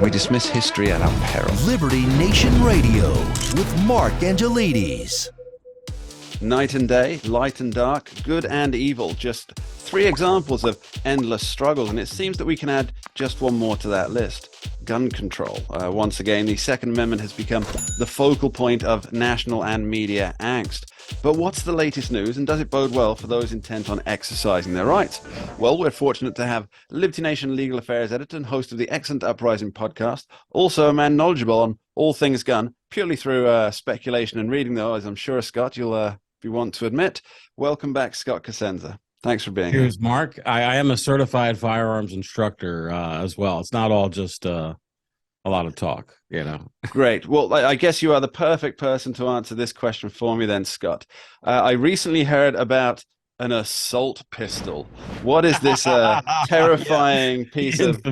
We dismiss history at our peril. Liberty Nation Radio with Mark Angelides. Night and day, light and dark, good and evil. Just three examples of endless struggles, and it seems that we can add just one more to that list. Gun control. Once again, the Second Amendment has become the focal point of national and media angst. But what's the latest news, and does it bode well for those intent on exercising their rights? Well, we're fortunate to have Liberty Nation legal affairs editor and host of the excellent Uprising podcast, also a man knowledgeable on all things gun, purely through speculation and reading, though, as I'm sure, Scott, you'll if you want to admit. Welcome back, Scott Cosenza. Thanks for being here. Here's Mark. I am a certified firearms instructor as well. It's not all just a lot of talk, you know. Great. Well, I guess you are the perfect person to answer this question for me then, Scott. I recently heard about an assault pistol. What is this terrifying piece of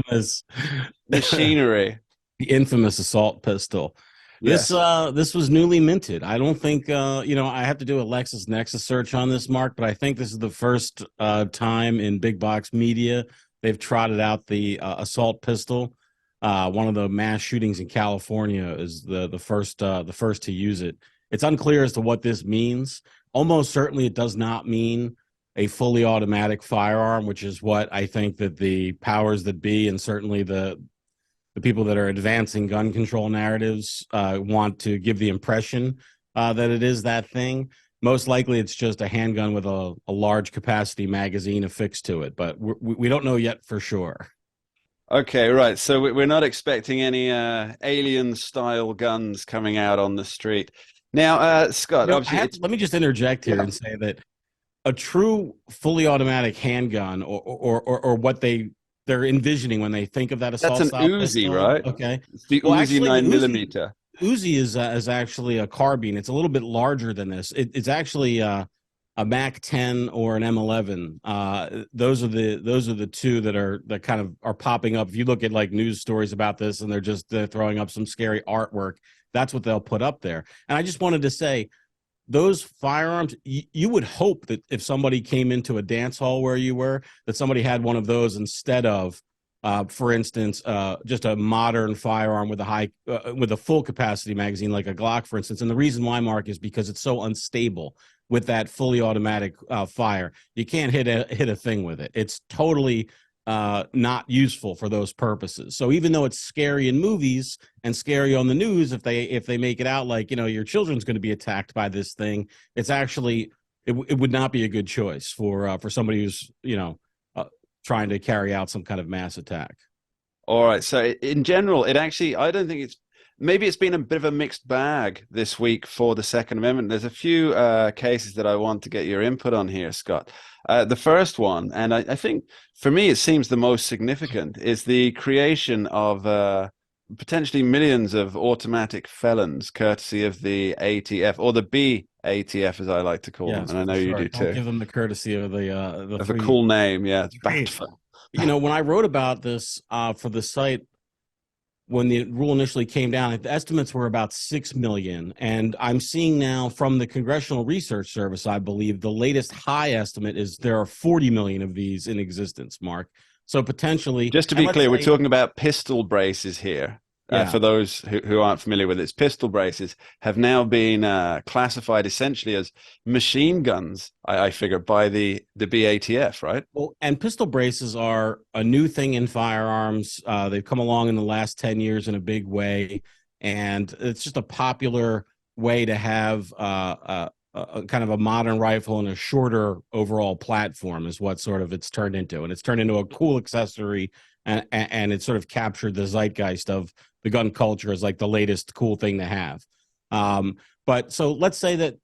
machinery? The infamous assault pistol. Yes. This was newly minted. I don't think I have to do a LexisNexis search on this, Mark, but I think this is the first time in big box media they've trotted out the assault pistol. One of the mass shootings in California is the first to use it. It's unclear as to what this means. Almost certainly it does not mean a fully automatic firearm, which is what I think that the powers that be and certainly the people that are advancing gun control narratives want to give the impression that it is that thing. Most likely it's just a handgun with a large capacity magazine affixed to it, but we don't know yet for sure. Okay, right. So we're not expecting any alien-style guns coming out on the street. Now, Scott, let me just interject here and say that a true fully automatic handgun or what they're envisioning when they think of that assault That's an Uzi, pistol, right? Okay. It's the Uzi 9mm. Uzi is actually a carbine. It's a little bit larger than this. It's actually a Mac 10 or an M11. Those are the two that kind of are popping up. If you look at like news stories about this and they're throwing up some scary artwork, that's what they'll put up there. And I just wanted to say, those firearms, you would hope that if somebody came into a dance hall where you were, that somebody had one of those instead of, for instance, just a modern firearm with a full capacity magazine like a Glock, for instance. And the reason why, Mark, is because it's so unstable with that fully automatic fire. You can't hit a thing with it. It's totally not useful for those purposes. So even though it's scary in movies and scary on the news, if they make it out like, your children's going to be attacked by this thing, it's actually it would not be a good choice for somebody who's trying to carry out some kind of mass attack. All right. So in general, I don't think maybe it's been a bit of a mixed bag this week for the Second Amendment. There's a few cases that I want to get your input on here, Scott. The first one, and I think for me it seems the most significant, is the creation of potentially millions of automatic felons, courtesy of the ATF, or the BATF, as I like to call them. And I know you do too. Don't give them the courtesy of a cool name. Yeah, it's BATF. When I wrote about this for the site, when the rule initially came down, the estimates were about 6 million. And I'm seeing now from the Congressional Research Service, I believe, the latest high estimate is there are 40 million of these in existence, Mark. So potentially... Just to be clear, we're talking about pistol braces here. For those who aren't familiar with it, pistol braces have now been classified essentially as machine guns, I figure, by the BATF, right? Well, and pistol braces are a new thing in firearms. They've come along in the last 10 years in a big way, and it's just a popular way to have a kind of a modern rifle and a shorter overall platform is what sort of it's turned into. And it's turned into a cool accessory, and it sort of captured the zeitgeist of the gun culture as like the latest cool thing to have. But so let's say it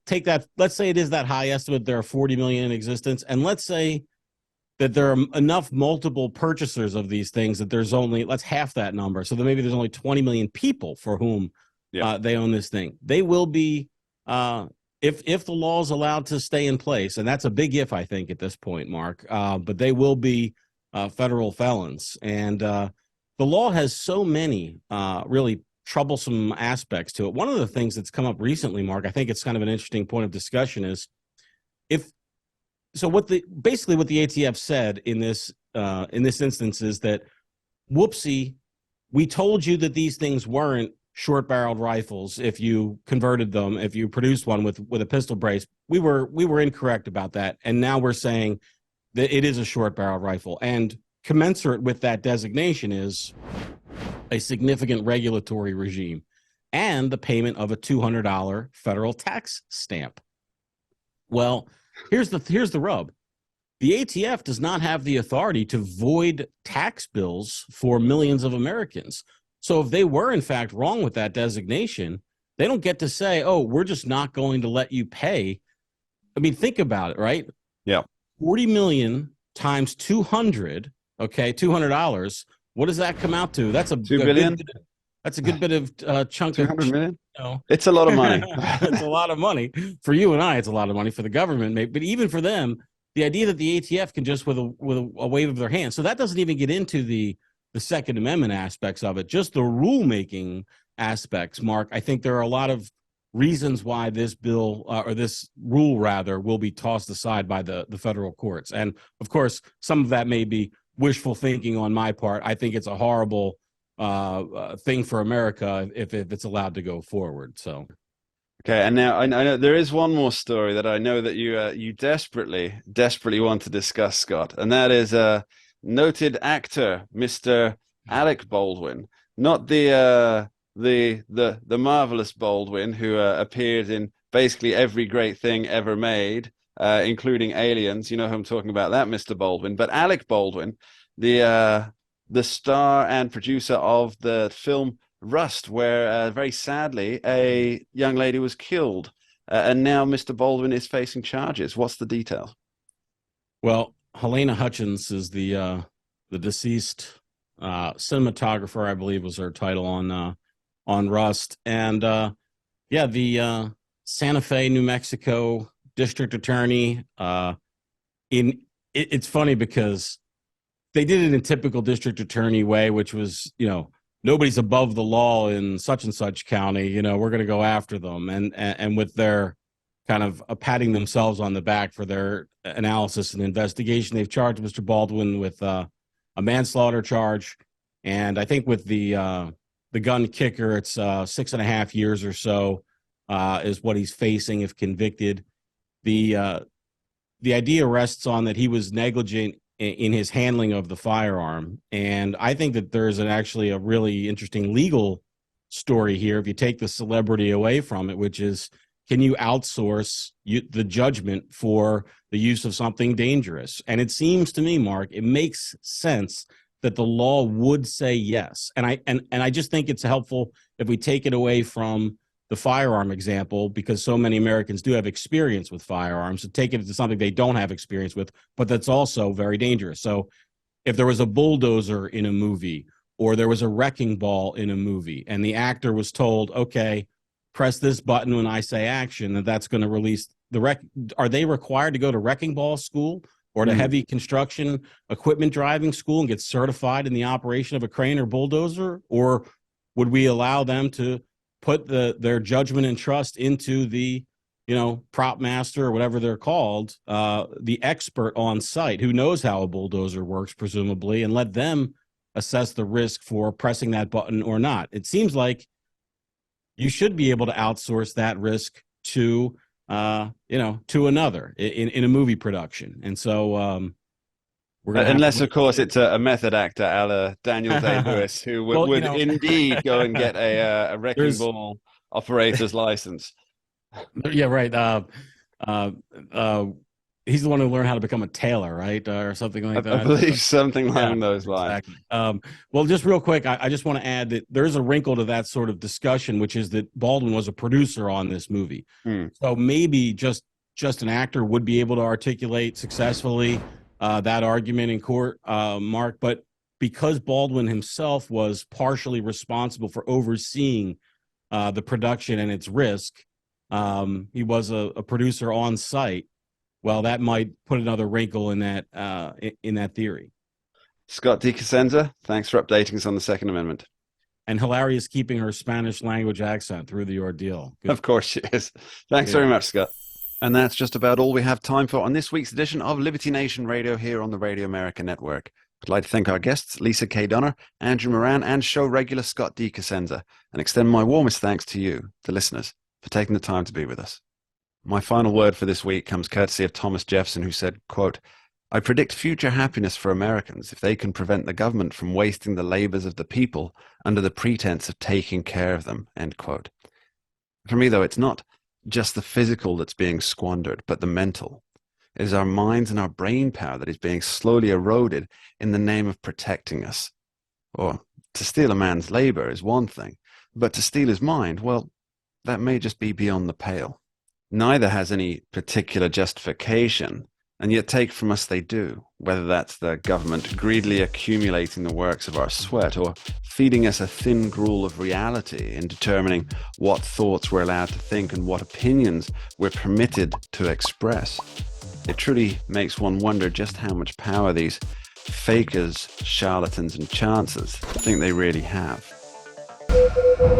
is that high estimate. There are 40 million in existence. And let's say that there are enough multiple purchasers of these things that let's half that number. So that maybe there's only 20 million people for whom they own this thing. They will be, if the law is allowed to stay in place, and that's a big if, I think, at this point, Mark, but they will be federal felons. And the law has so many really troublesome aspects to it. One of the things that's come up recently, Mark, I think it's kind of an interesting point of discussion, is what the ATF said in this instance is that, whoopsie, we told you that these things weren't short-barreled rifles if you converted them, if you produced one with a pistol brace. We were incorrect about that, and now we're saying that it is a short-barreled rifle. And commensurate with that designation is a significant regulatory regime and the payment of a $200 federal tax stamp. Well, here's the rub. The ATF does not have the authority to void tax bills for millions of Americans. So if they were, in fact, wrong with that designation, they don't get to say, oh, we're just not going to let you pay. I mean, think about it, right? Yeah. 40 million times 200, okay, $200. What does that come out to? That's a 2 billion. That's a good bit of chunk 200 of million. You know. It's a lot of money. It's a lot of money for you and I. It's a lot of money for the government, but even for them, the idea that the ATF can just with a wave of their hand. So that doesn't even get into the Second Amendment aspects of it, just the rulemaking aspects. Mark, I think there are a lot of reasons why this bill or this rule rather will be tossed aside by the federal courts. And of course, some of that may be wishful thinking on my part. I think it's a horrible thing for America if it's allowed to go forward. So. Okay, and now I know there is one more story that I know that you desperately want to discuss, Scott, and that is noted actor Mr. Alec Baldwin, not the marvelous Baldwin who appeared in basically every great thing ever made, including Aliens. You know who I'm talking about, that Mr. Baldwin, but Alec Baldwin, the star and producer of the film Rust, where very sadly a young lady was killed, and now Mr. Baldwin is facing charges. What's the detail? Well, Helena Hutchins is the deceased cinematographer, I believe was her title on Rust, and the Santa Fe, New Mexico district attorney. It's funny because they did it in typical district attorney way, which was, nobody's above the law in such and such county. We're going to go after them, and with their kind of patting themselves on the back for their analysis and investigation, they've charged Mr. Baldwin with a manslaughter charge, and I think with the gun kicker, it's 6.5 years or so is what he's facing if convicted. The idea rests on that he was negligent in his handling of the firearm. And I think that there's actually a really interesting legal story here if you take the celebrity away from it, which is, can you outsource the judgment for the use of something dangerous? And it seems to me, Mark, it makes sense that the law would say yes. And I just think it's helpful if we take it away from the firearm example, because so many Americans do have experience with firearms, to take it to something they don't have experience with, but that's also very dangerous. So if there was a bulldozer in a movie, or there was a wrecking ball in a movie, and the actor was told, okay, press this button when I say action, and that's going to release the are they required to go to wrecking ball school or to heavy construction equipment driving school and get certified in the operation of a crane or bulldozer? Or would we allow them to put their judgment and trust into the, prop master or whatever they're called, the expert on site who knows how a bulldozer works, presumably, and let them assess the risk for pressing that button or not? It seems like you should be able to outsource that risk to, to another in a movie production. And so, unless, of course, it's a method actor, a la Daniel Day-Lewis, who would indeed go and get a wrecking ball operator's license. Yeah, right. He's the one who learned how to become a tailor, right, or something like that. I believe something along those lines. Exactly. Well, just real quick, I just want to add that there's a wrinkle to that sort of discussion, which is that Baldwin was a producer on this movie. So maybe just an actor would be able to articulate successfully that argument in court, Mark, but because Baldwin himself was partially responsible for overseeing the production and its risk, he was a producer on site. Well, that might put another wrinkle in that theory. Scott DeCosenza, thanks for updating us on the Second Amendment. And Hilary is keeping her Spanish language accent through the ordeal. Good. Of course she is. Thanks very much, Scott. And that's just about all we have time for on this week's edition of Liberty Nation Radio here on the Radio America Network. I'd like to thank our guests, Lisa K. Donner, Andrew Moran, and show regular Scott D. Cosenza, and extend my warmest thanks to you, the listeners, for taking the time to be with us. My final word for this week comes courtesy of Thomas Jefferson, who said, quote, "I predict future happiness for Americans if they can prevent the government from wasting the labors of the people under the pretense of taking care of them," end quote. For me, though, it's not just the physical that's being squandered, but the mental. It is our minds and our brain power that is being slowly eroded in the name of protecting us. Or to steal a man's labor is one thing, but to steal his mind, well, that may just be beyond the pale. Neither has any particular justification, and yet take from us they do, whether that's the government greedily accumulating the works of our sweat or feeding us a thin gruel of reality in determining what thoughts we're allowed to think and what opinions we're permitted to express. It truly makes one wonder just how much power these fakers, charlatans, and chancers think they really have.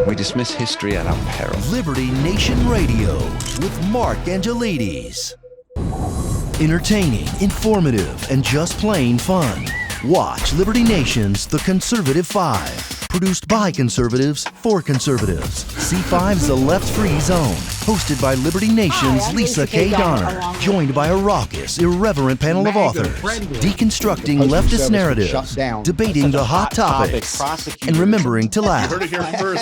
We dismiss history at our peril. Liberty Nation Radio with Mark Angelides. Entertaining, informative, and just plain fun. Watch Liberty Nation's The Conservative 5. Produced by conservatives for conservatives. C5's The Left Free Zone. Hosted by Liberty Nation's Lisa K. Donner. Joined by a raucous, irreverent panel of authors. Deconstructing leftist narratives. Debating the hot topics. And remembering to laugh.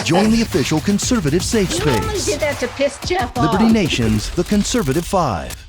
Join the official conservative safe You only space. did that to piss Jeff off. Liberty Nation's The Conservative 5.